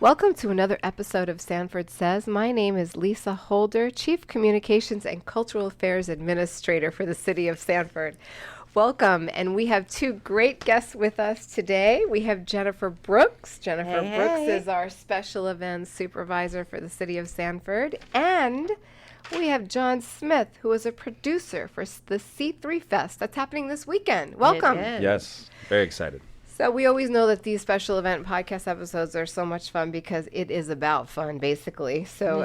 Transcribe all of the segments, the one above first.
Welcome to another episode of Sanford Says. My name is Lisa Holder, Chief Communications and Cultural Affairs Administrator for the City of Sanford. Welcome, and we have two great guests with us today. We have Jennifer Brooks. Jennifer Brooks is our Special Events Supervisor for the City of Sanford. And we have Jon Smith, who is a producer for the C3 Fest that's happening this weekend. Welcome. Yes, very excited. So we always know that these special event podcast episodes are so much fun because it is about fun, basically. So,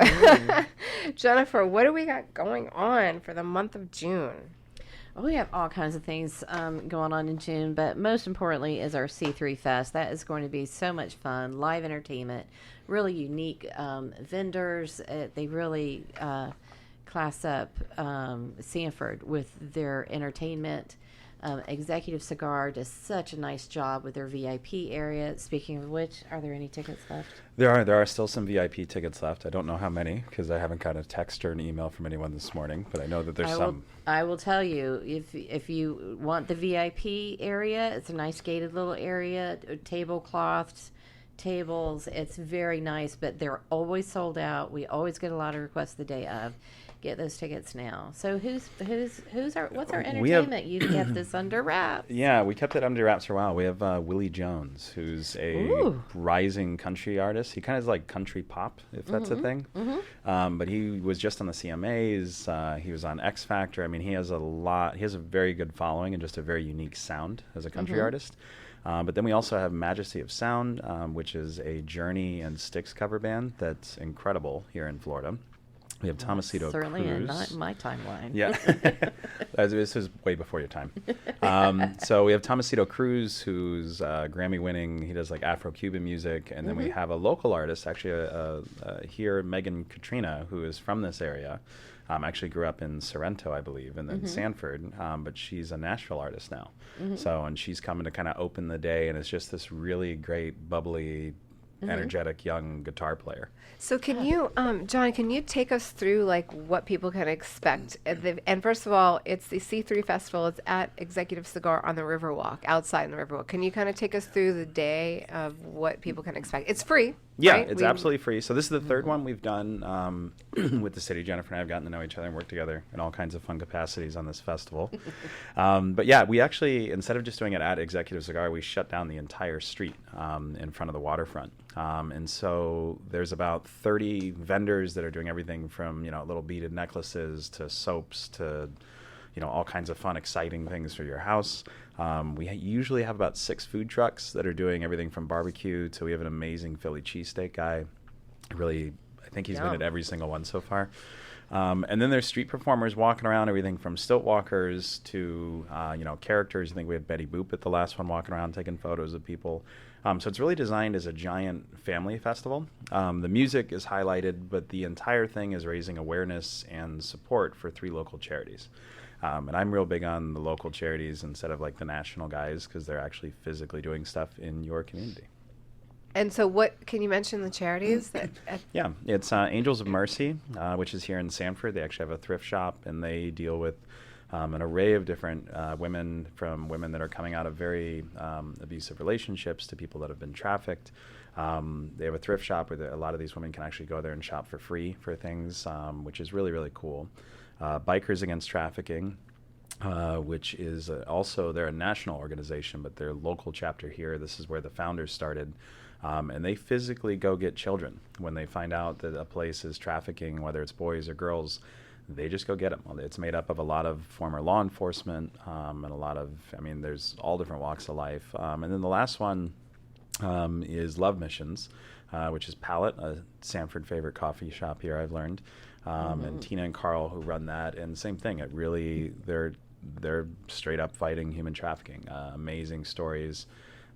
Jennifer, what do we got going on for the month of June? Well, we have all kinds of things going on in June, but most importantly is our C3 Fest. That is going to be so much fun, live entertainment, really unique vendors. They really class up Sanford with their entertainment. Executive Cigar does such a nice job with their VIP area. Speaking of which, are there any tickets left? There are still some VIP tickets left. I don't know how many because I haven't got a text or an email from anyone this morning, but I know that there's some. I will tell you, if you want the VIP area, it's a nice gated little area, tablecloths, tables. It's very nice, but they're always sold out. We always get a lot of requests the day of. Get those tickets now. So what's our entertainment? You kept this under wraps. Yeah, we kept it under wraps for a while. We have Willie Jones, who's a rising country artist. He kind of is like country pop, if that's a thing. But he was just on the CMAs. He was on X Factor. I mean, he has a very good following and just a very unique sound as a country artist. But then we also have Majesty of Sound, which is a Journey and Styx cover band that's incredible here in Florida. We have Tomasito certainly Cruz. Not my timeline. Yeah. This is way before your time. So we have Tomasito Cruz, who's Grammy winning. He does like Afro-Cuban music. And then we have a local artist, actually here, Megan Katrina, who is from this area. Actually grew up in Sorrento, I believe, and then Sanford. But she's a Nashville artist now. And she's coming to kind of open the day. And it's just this really great, bubbly, energetic young guitar player. So can you, Jon, can you take us through like what people can expect? And first of all, it's the C3 Festival. It's at Executive Cigar on the RiverWalk, outside in the RiverWalk. Can you kind of take us through the day of what people can expect? It's free. Yeah, right? it's absolutely free. So this is the third one we've done with the city. Jennifer and I have gotten to know each other and work together in all kinds of fun capacities on this festival. But yeah, we actually, instead of just doing it at Executive Cigar, we shut down the entire street in front of the waterfront. And so there's about 30 vendors that are doing everything from, little beaded necklaces to soaps to, all kinds of fun, exciting things for your house. We usually have about 6 food trucks that are doing everything from barbecue to we have an amazing Philly cheesesteak guy. I think he's been at every single one so far. And then there's street performers walking around, everything from stilt walkers to, characters. I think we had Betty Boop at the last one walking around taking photos of people. So it's really designed as a giant family festival. The music is highlighted, but the entire thing is raising awareness and support for 3 local charities. And I'm real big on the local charities instead of like the national guys because they're actually physically doing stuff in your community. And so can you mention the charities? Yeah, it's Angels of Mercy, which is here in Sanford. They actually have a thrift shop, and they deal with an array of different women, from women that are coming out of very abusive relationships to people that have been trafficked. They have a thrift shop where a lot of these women can actually go there and shop for free for things, which is really, really cool. Bikers Against Trafficking, which is also, they're a national organization, but their local chapter here, this is where the founders started. And they physically go get children. When they find out that a place is trafficking, whether it's boys or girls, they just go get them. It's made up of a lot of former law enforcement and a lot of, there's all different walks of life. And then the last one is Love Missions, which is Palette, a Sanford favorite coffee shop here, I've learned. And Tina and Carl who run that, and same thing. It really, they're straight up fighting human trafficking. Amazing stories,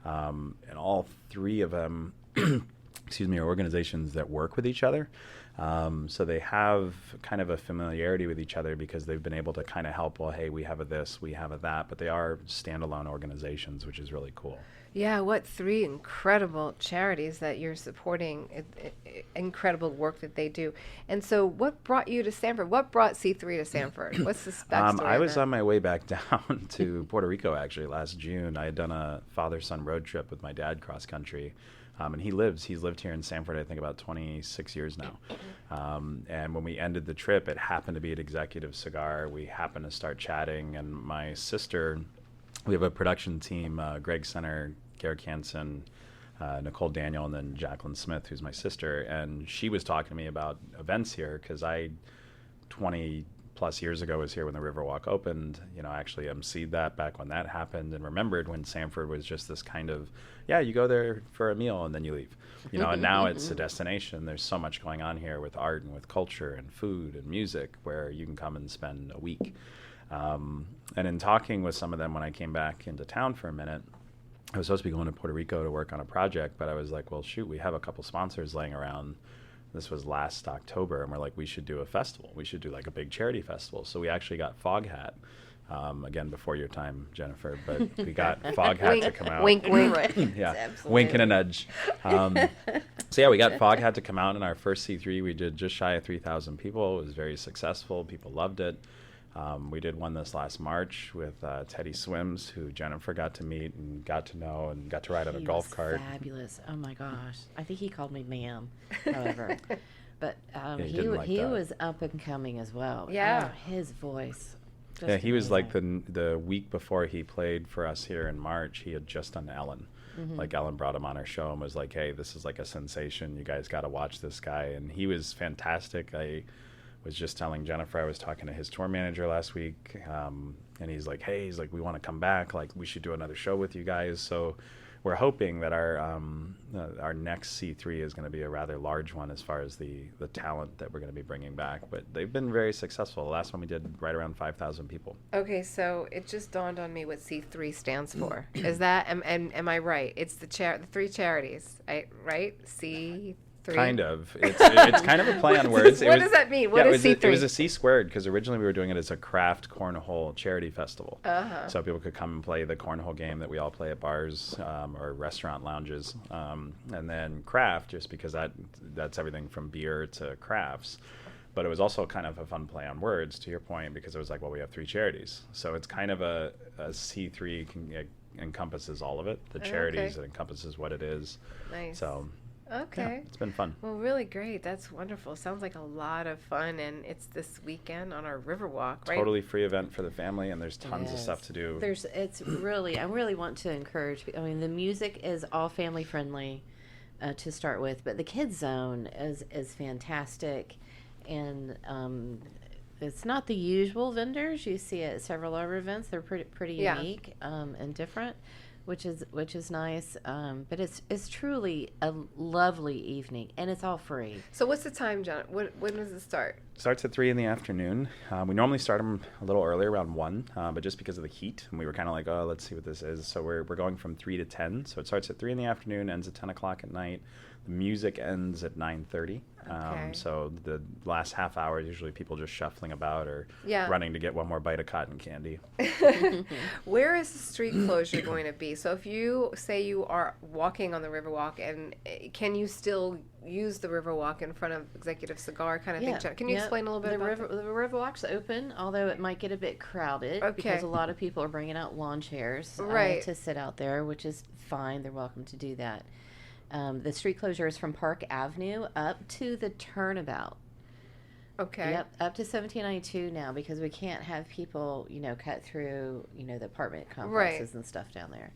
and all 3 of them, are organizations that work with each other. So they have kind of a familiarity with each other because they've been able to kind of help. Well, hey, we have a this, we have a that, but they are standalone organizations, which is really cool. Yeah, what 3 incredible charities that you're supporting, incredible work that they do. And so what brought you to Sanford? What brought C3 to Sanford? What's the backstory? I was on my way back down to Puerto Rico, actually, last June. I had done a father-son road trip with my dad cross-country. And he's lived here in Sanford, I think, about 26 years now. And when we ended the trip, it happened to be at Executive Cigar. We happened to start chatting, and my sister, we have a production team, Greg Center, Garrick Hansen, Nicole Daniel, and then Jacqueline Smith, who's my sister. And she was talking to me about events here, because 20 plus years ago was here when the RiverWalk opened. I actually emceed that back when that happened, and remembered when Sanford was just this kind of, you go there for a meal and then you leave. And now it's a destination. There's so much going on here with art and with culture and food and music, where you can come and spend a week. And in talking with some of them when I came back into town for a minute, I was supposed to be going to Puerto Rico to work on a project, but I was like, well, shoot, we have a couple sponsors laying around. This was last October, and we're like, we should do a festival. We should do like a big charity festival. So we actually got Foghat. Again, before your time, Jennifer, but we got Foghat to come out. Wink, wink. Right. Yeah, Absolutely. wink and a nudge. So we got Foghat to come out in our first C3. We did just shy of 3,000 people. It was very successful. People loved it. We did one this last March with Teddy Swims, who Jennifer got to meet and got to know and got to ride on a golf cart. Fabulous. Oh my gosh. I think he called me ma'am, however. But he he didn't like that. was up and coming as well. Yeah. Oh, his voice. Yeah, he was like amazing. the week before he played for us here in March, he had just done Ellen. Like Ellen brought him on our show and was like, hey, this is like a sensation. You guys got to watch this guy. And he was fantastic. I was just telling Jennifer, I was talking to his tour manager last week, and he's like, we want to come back. Like, we should do another show with you guys. So we're hoping that our next C3 is going to be a rather large one as far as the talent that we're going to be bringing back. But they've been very successful. The last one we did right around 5,000 people. Okay, so it just dawned on me what C3 stands for. Is that, am I right? It's the three charities, right? C3. Kind of. It's kind of a play on words. What does that mean? What is C3? It was a C squared, because originally we were doing it as a craft cornhole charity festival. So people could come and play the cornhole game that we all play at bars or restaurant lounges. And then craft, just because that's everything from beer to crafts. But it was also kind of a fun play on words, to your point, because it was like, well, we have three charities. So it's kind of a C3 encompasses all of it. The charities, it encompasses what it is. Nice. So... Okay. Yeah, it's been fun. Well, really great. That's wonderful. Sounds like a lot of fun, and it's this weekend on our RiverWalk, right? Totally free event for the family, and there's tons of stuff to do. I really want to encourage. I mean, the music is all family friendly to start with, but the kids zone is fantastic, and it's not the usual vendors you see at several other events. They're pretty unique and different. Which is nice, but it's truly a lovely evening, and it's all free. So what's the time, John? When does it start? Starts at 3 in the afternoon. We normally start them a little earlier, around 1, but just because of the heat, and we were kind of like, oh, let's see what this is. So we're going from 3 to 10. So it starts at 3 in the afternoon, ends at 10 o'clock at night. The music ends at 9:30. Okay. So the last half hour is usually people just shuffling about or Yeah. running to get one more bite of cotton candy. Where is the street closure going to be? So if you say you are walking on the RiverWalk, and can you still use the RiverWalk in front of Executive Cigar kind of thing? John? Can you explain a little bit about that? The RiverWalk's open, although it might get a bit crowded because a lot of people are bringing out lawn chairs to sit out there, which is fine. They're welcome to do that. The street closure is from Park Avenue up to the turnabout. Okay. Yep, up to 1792 now, because we can't have people, cut through, the apartment complexes and stuff down there.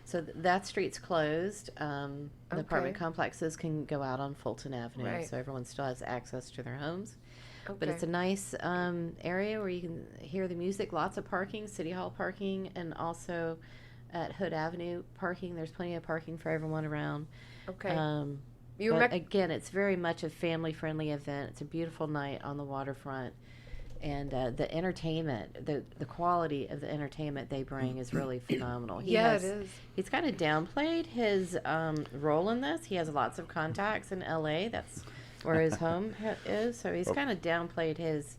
So that street's closed. The apartment complexes can go out on Fulton Avenue, so everyone still has access to their homes. Okay. But it's a nice area where you can hear the music. Lots of parking, City Hall parking, and also at Hood Avenue parking. There's plenty of parking for everyone around. Okay. But again, it's very much a family-friendly event. It's a beautiful night on the waterfront, and the entertainment, the quality of the entertainment they bring is really phenomenal. It is. He's kind of downplayed his role in this. He has lots of contacts in L.A. That's where his home is. So he's kind of downplayed his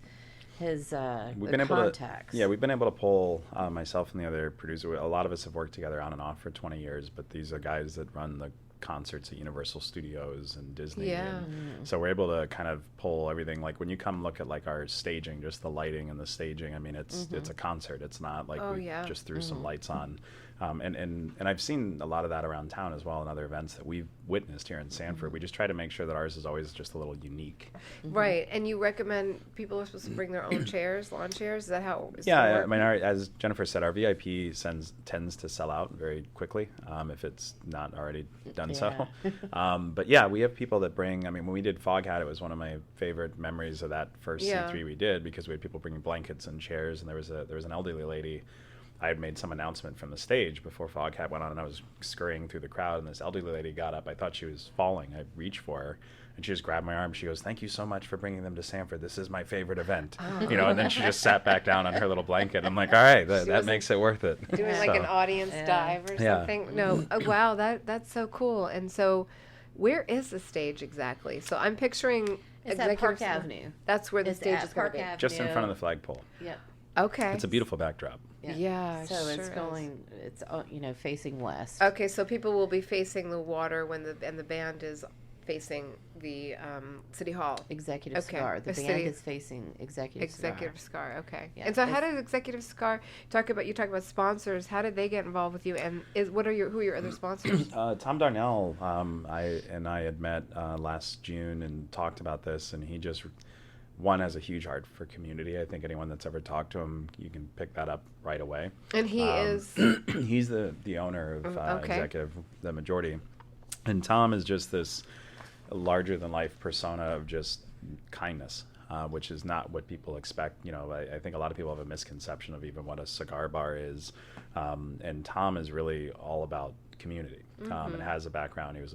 contacts. We've been able to pull myself and the other producer. A lot of us have worked together on and off for 20 years, but these are guys that run the concerts at Universal Studios and Disney. Yeah. And so we're able to kind of pull everything. Like when you come look at like our staging, just the lighting and the staging, I mean, it's a concert. It's not like we just threw some lights on. And I've seen a lot of that around town as well in other events that we've witnessed here in Sanford. We just try to make sure that ours is always just a little unique. Right. And you recommend people are supposed to bring their own chairs, lawn chairs? Is that how it's Yeah, work? I mean, as Jennifer said, our VIP tends to sell out very quickly if it's not already done so. But yeah, we have people that bring, I mean, when we did Foghat, it was one of my favorite memories of that first C3 we did, because we had people bringing blankets and chairs, and there was an elderly lady. I had made some announcement from the stage before Foghat went on, and I was scurrying through the crowd, and this elderly lady got up. I thought she was falling. I reached for her, and she just grabbed my arm. She goes, "Thank you so much for bringing them to Sanford. This is my favorite event." You know, and then she just sat back down on her little blanket. I'm like, all right, that makes it worth it. Doing like an audience dive or something? No. Oh, wow, that's so cool. And so where is the stage exactly? So I'm picturing It's at Park Avenue. That's where the stage is going Park to be. Avenue. Just in front of the flagpole. Yep. Okay. It's a beautiful backdrop. Yeah, So sure it's is. going, it's facing west. Okay, so people will be facing the water when the band is facing the City Hall. Executive Cigar. The band is facing Executive Cigar. Okay. Yeah, And so, how did Executive Cigar you talk about sponsors? How did they get involved with you? And who are your other sponsors? Tom Darnell, I had met last June and talked about this, and he just has a huge heart for community. I think anyone that's ever talked to him, you can pick that up right away. And he is he's the owner of Executive, the majority, and Tom is just this larger than life persona of just kindness, which is not what people expect. You know, I think a lot of people have a misconception of even what a cigar bar is, and Tom is really all about community, and has a background. He was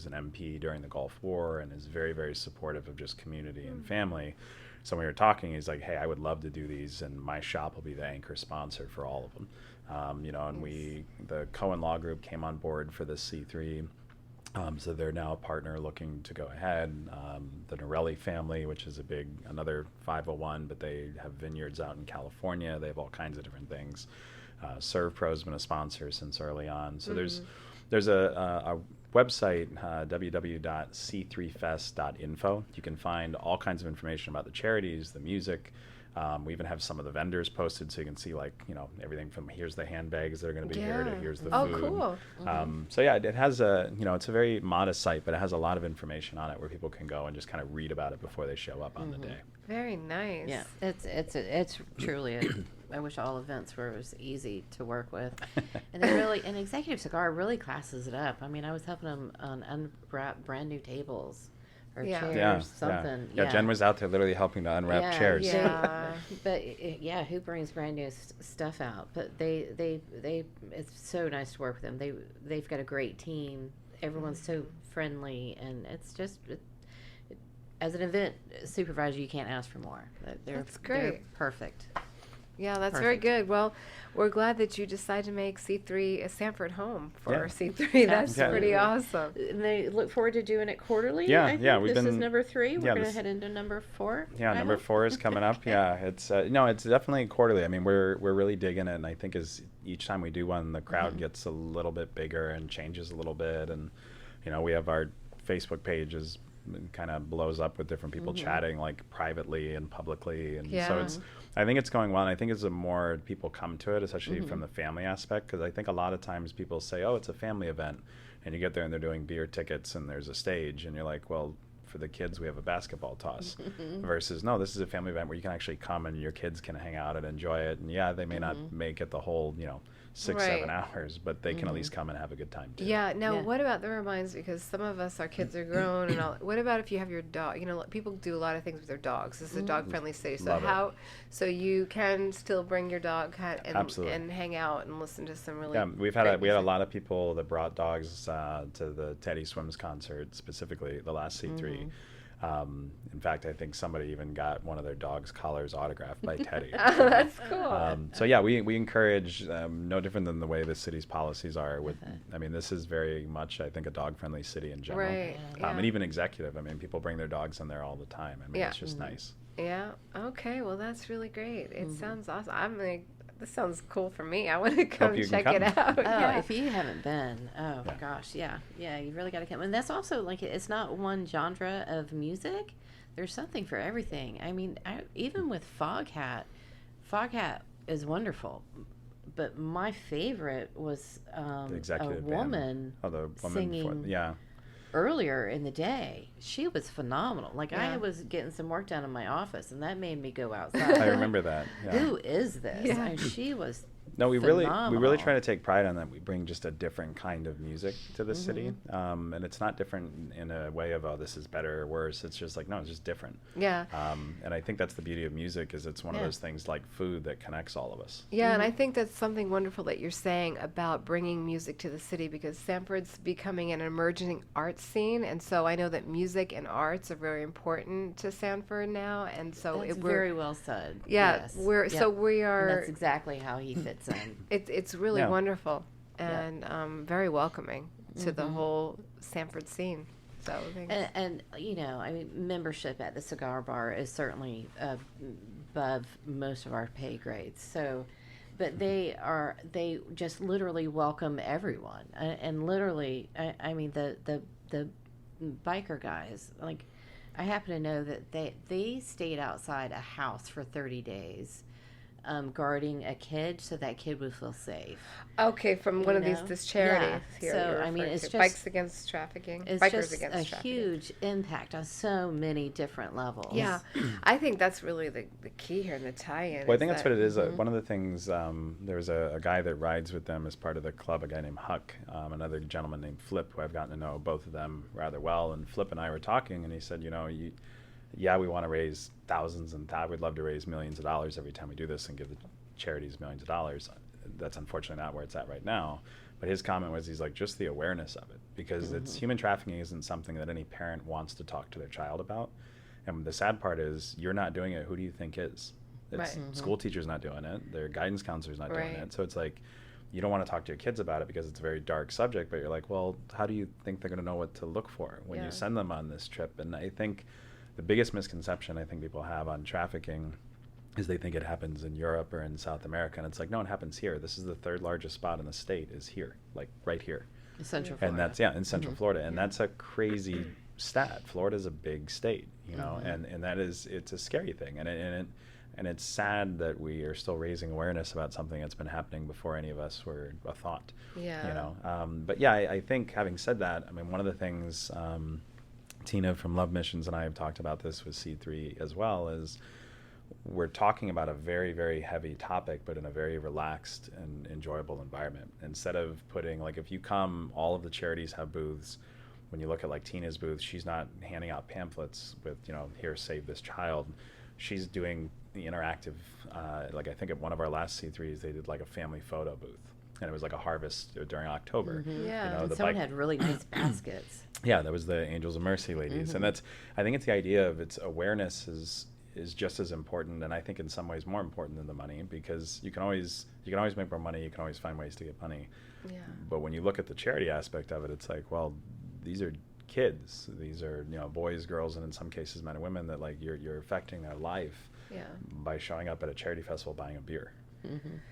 an MP during the Gulf War and is very, very supportive of just community and family. So when we were talking, he's like, "Hey, I would love to do these, and my shop will be the anchor sponsor for all of them." You know, and the Cohen Law Group came on board for this C3. So they're now a partner looking to go ahead. The Norelli family, which is another 501, but they have vineyards out in California. They have all kinds of different things. ServPro's been a sponsor since early on. So there's a website, www.c3fest.info. You can find all kinds of information about the charities, the music. We even have some of the vendors posted, so you can see everything from here's the handbags that are going to be here to here's the food. Oh, cool. So yeah, it has it's a very modest site, but it has a lot of information on it where people can go and just kind of read about it before they show up on the day. Very nice. Yeah, it's truly I wish all events were as easy to work with. And they really, and Executive Cigar really classes it up. I mean, I was helping them unwrap brand new tables or chairs, something. Yeah, Jen was out there literally helping to unwrap chairs. Yeah. But who brings brand new stuff out? But they it's so nice to work with them. They've got a great team. Everyone's so friendly, and it's just as an event supervisor, you can't ask for more. That's great. They're perfect. Yeah, that's very good. Well, we're glad that you decided to make C3 a Sanford home for C3. That's pretty awesome. And they look forward to doing it quarterly. Yeah, This is number 3. We're going to head into number 4. Yeah, number 4 is coming up. Yeah, it's it's definitely quarterly. I mean, we're really digging it, and I think as each time we do one, the crowd gets a little bit bigger and changes a little bit, and we have our Facebook page kind of blows up with different people chatting like privately and publicly, and so I think it's going well, and I think as more people come to it, especially from the family aspect, because I think a lot of times people say, oh, it's a family event, and you get there and they're doing beer tickets and there's a stage, and you're like, well, for the kids we have a basketball toss, versus no, this is a family event where you can actually come and your kids can hang out and enjoy it, and they may not make it the whole 6-7 hours, but they can at least come and have a good time too. Yeah. Now, what about, that reminds me, because some of us, our kids are grown, and all. What about if you have your dog? People do a lot of things with their dogs. This is a dog-friendly city, so so you can still bring your dog and hang out and listen to some really. Yeah, we had a lot of people that brought dogs to the Teddy Swims concert, specifically the last C3. In fact, I think somebody even got one of their dog's collars autographed by Teddy. Oh, that's cool. So yeah, we encourage, no different than the way the city's policies are. I mean, this is very much, I think, a dog-friendly city in general. Right. And even Executive. I mean, people bring their dogs in there all the time. I mean, it's just nice. Yeah. Okay. Well, that's really great. It sounds awesome. I'm This sounds cool for me. I want to come you can check come. it out. Oh, Yeah. if you haven't been, oh Yeah. gosh, yeah, you really got to come. And that's also like it's not one genre of music. There's something for everything. I mean, even with Foghat is wonderful. But my favorite was The a executive woman band. Oh, the woman singing yeah. earlier in the day. She was phenomenal. Like Yeah. I was getting some work done in my office, and that made me go I outside. remember that. Yeah. Who is this? Yeah. And she was. No, we really phenomenal. try to take pride on that. We bring just a different kind of music to the city, and it's not different in a way of, oh, this is better or worse. It's just like, no, it's just different. Yeah. And I think that's the beauty of music, is it's one of Yeah. those things like food that connects all of us. Yeah, and I think that's something wonderful that you're saying about bringing music to the city, because Sanford's becoming an emerging art scene, and so I know that music and arts are very important to Sanford now, and so That's we're very well said. yeah, Yes. we're Yep. so we And are. that's exactly how he fits in. It's really Yeah. wonderful Yeah. and very welcoming to the whole Sanford scene. So thanks. And you know, I mean, membership at the cigar bar is certainly above most of our pay grades. So, but they just literally welcome everyone, and literally, I mean, the biker guys, like, I happen to know that they stayed outside a house for 30 days. Guarding a kid so that kid would feel safe. Okay, from one of know? this charity Yeah. here. So, you're I mean, referring it's to. just- Bikes Against Trafficking. It's Bikers just Against a Trafficking. huge impact on so many different levels. Yeah, I think that's really the key here in the tie-in. Well, I is think that's that- what it is. One of the things, there was a guy that rides with them as part of the club, a guy named Huck, another gentleman named Flip, who I've gotten to know both of them rather well. And Flip and I were talking, and he said, you know, we want to raise thousands, and we'd love to raise millions of dollars every time we do this and give the charities millions of dollars. That's unfortunately not where it's at right now. But his comment was, he's like, just the awareness of it, because it's human trafficking isn't something that any parent wants to talk to their child about. And the sad part is, you're not doing it. Who do you think is? It's Right. school teachers not doing it. Their guidance counselors not doing Right. it. So it's like, you don't want to talk to your kids about it because it's a very dark subject, but you're like, well, how do you think they're going to know what to look for when Yeah. you send them on this trip? And I think the biggest misconception I think people have on trafficking is they think it happens in Europe or in South America, and it's like, no, it happens here. This is the third largest spot in the state, is here, like right here. Central Florida. And that's in Central Florida, and that's a crazy stat. Florida's a big state, you know, and that is, it's a scary thing, and it's sad that we are still raising awareness about something that's been happening before any of us were a thought. Yeah. You know, but yeah, I think having said that, I mean, one of the things Tina from Love Missions and I have talked about this with C3 as well, is we're talking about a very, very heavy topic, but in a very relaxed and enjoyable environment. Instead of putting, like, if you come, all of the charities have booths. When you look at like Tina's booth, she's not handing out pamphlets with, you know, here, save this child. She's doing the interactive, like I think at one of our last C3s, they did like a family photo booth. And it was like a harvest during October. Yeah. You know, And the someone bike- had really nice baskets. Yeah, that was the Angels of Mercy ladies. And that's, I think it's the idea of its awareness is just as important, and I think in some ways more important than the money, because you can always make more money, you can always find ways to get money. Yeah. But when you look at the charity aspect of it, it's like, well, these are kids, these are, you know, boys, girls, and in some cases men and women, that like you're affecting their life Yeah. by showing up at a charity festival buying a beer.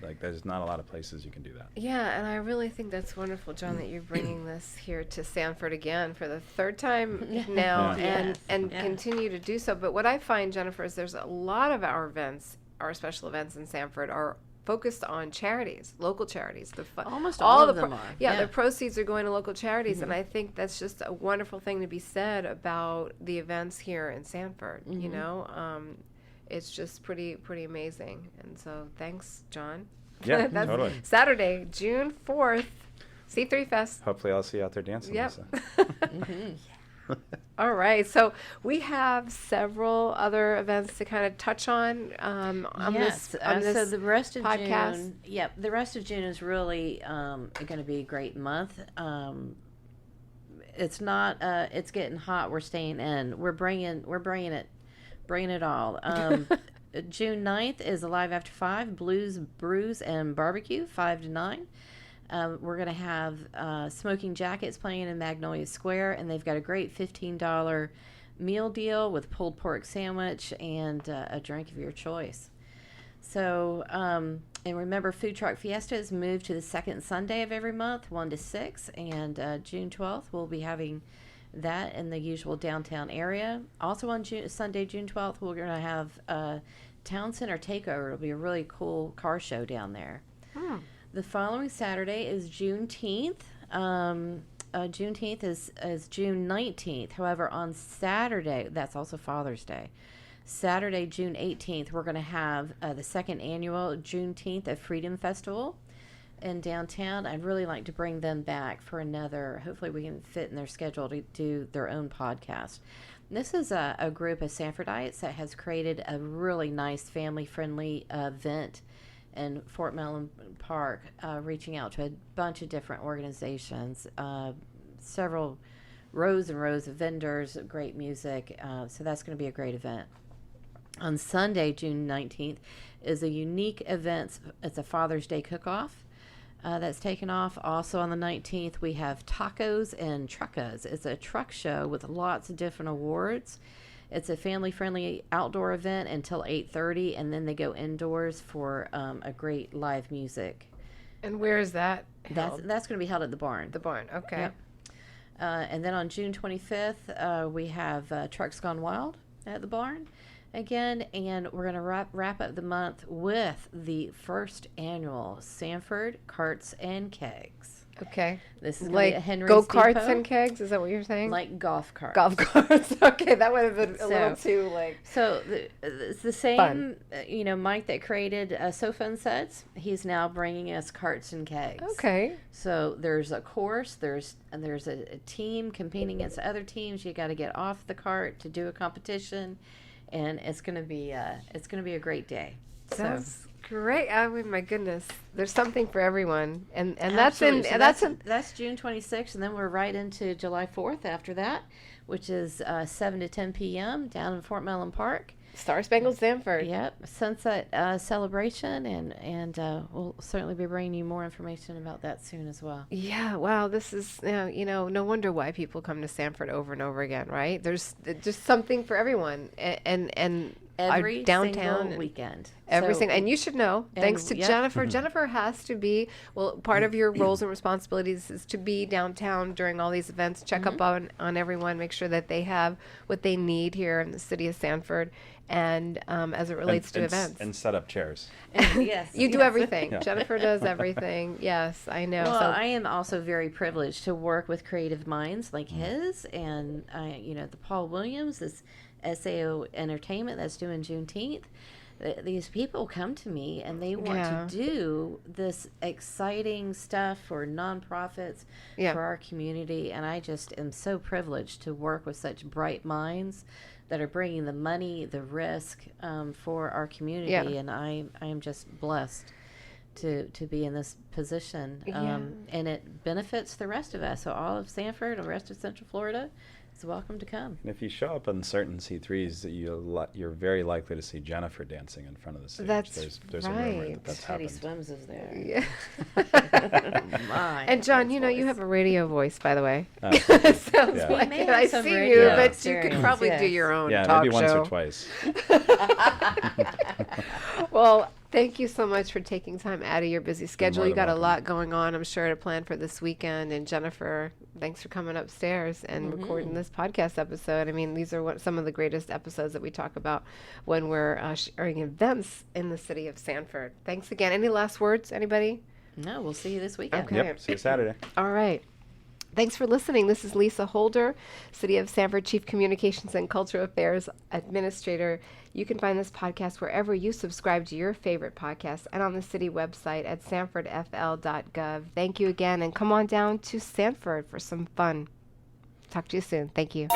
Like, there's not a lot of places you can do that. Yeah, and I really think that's wonderful, John, that you're bringing this here to Sanford again for the third time now, Yeah. and Yes. continue to do so. But what I find, Jennifer, is there's a lot of our events, our special events in Sanford, are focused on charities, local charities. Almost all of them are. Yeah, the proceeds are going to local charities, and I think that's just a wonderful thing to be said about the events here in Sanford. You know, it's just pretty amazing. And so, thanks, John. Yeah, That's totally. Saturday, June 4th, C3 Fest. Hopefully I'll see you out there dancing. Yep. Lisa. All right, so we have several other events to kind of touch on Yes. this So the rest of podcast. June, the rest of June is really going to be a great month. It's not. It's getting hot. We're staying in. We're bringing it all. June 9th is Alive After 5, Blues, Brews, and Barbecue, 5 to 9. We're going to have Smoking Jackets playing in Magnolia Square, and they've got a great $15 meal deal with pulled pork sandwich and a drink of your choice. So And remember, Food Truck Fiesta is moved to the second Sunday of every month, 1 to 6. And June 12th, we'll be having that in the usual downtown area. Also on Sunday, June 12th, we're going to have Town Center Takeover. It'll be a really cool car show down there. The following Saturday is Juneteenth. Juneteenth is June 19th. However, on Saturday, that's also Father's Day. Saturday, June 18th, we're going to have the second annual Juneteenth of Freedom Festival in downtown. I'd really like to bring them back for another. Hopefully we can fit in their schedule to do their own podcast. This is a group of Sanfordites that has created a really nice family-friendly event in Fort Mellon Park, reaching out to a bunch of different organizations, several rows and rows of vendors, great music. So that's going to be a great event. On Sunday, June 19th, is a unique event. It's a Father's Day cook-off that's taken off. Also on the 19th, we have Tacos and Truckas. It's a truck show with lots of different awards. It's a family-friendly outdoor event until 8:30, and then they go indoors for a great live music. And where is that held? That's going to be held at the barn. The barn, okay. Yep. And then on June 25th, we have Trucks Gone Wild at the barn again, and we're going to wrap up the month with the first annual Sanford Carts and Kegs. Okay. This is like a Henry's go-karts Depot. and kegs? Is that what you're saying? Like golf carts. Golf carts. Okay, that would have been a little too like. So it's the same, Mike that created Sofa and Suds. He's now bringing us carts and kegs. Okay. So there's a course. There's a team competing against other teams. You got to get off the cart to do a competition, and it's gonna be a great day. Sounds great. I mean, my goodness, there's something for everyone, and Absolutely. that's that's June 26th, and then we're right into July 4th after that, which is 7 to 10 p.m. down in Fort Mellon Park. Star Spangled Sanford. Yep, sunset celebration, and we'll certainly be bringing you more information about that soon as well. Yeah, wow, this is, no wonder why people come to Sanford over and over again, right? There's just something for everyone, and Every our downtown single weekend. Every So- single, and you should know, thanks to yep. Jennifer. Jennifer has to be, part of your roles and responsibilities is to be downtown during all these events, check up on everyone, make sure that they have what they need here in the city of Sanford, and as it relates to events. And set up chairs. Yes. You do yes. everything. Yeah. Jennifer does everything. Yes, I know. Well, So I am also very privileged to work with creative minds like his, and the Paul Williams, this SAO Entertainment that's doing Juneteenth. These people come to me and they want Yeah. to do this exciting stuff for nonprofits, Yeah. for our community, and I just am so privileged to work with such bright minds that are bringing the money, the risk for our community, Yeah. and I am just blessed to be in this position, Yeah. and it benefits the rest of us. So all of Sanford, the rest of Central Florida, is welcome to come. And if you show up on certain C3s, you're very likely to see Jennifer dancing in front of the stage. That's there's a rumor right. that that's Teddy happened. Swims is there. yeah. My And John, goodness, you boys. have a radio voice, by the way. Oh, It sounds Yeah. like He may it. have I some see radio you, but you could experience, probably do yes. your own Yeah, talk maybe once show. or twice. Well, thank you so much for taking time out of your busy schedule. more You than got a welcome. lot going on, I'm sure, to plan for this weekend. And Jennifer, thanks for coming upstairs and recording this podcast episode. I mean, these are some of the greatest episodes that we talk about when we're sharing events in the city of Sanford. Thanks again. Any last words, anybody? No, we'll see you this weekend. Okay. Yep, see you Saturday. All right. Thanks for listening. This is Lisa Holder, City of Sanford Chief Communications and Cultural Affairs Administrator. You can find this podcast wherever you subscribe to your favorite podcast and on the city website at sanfordfl.gov. Thank you again, and come on down to Sanford for some fun. Talk to you soon. Thank you.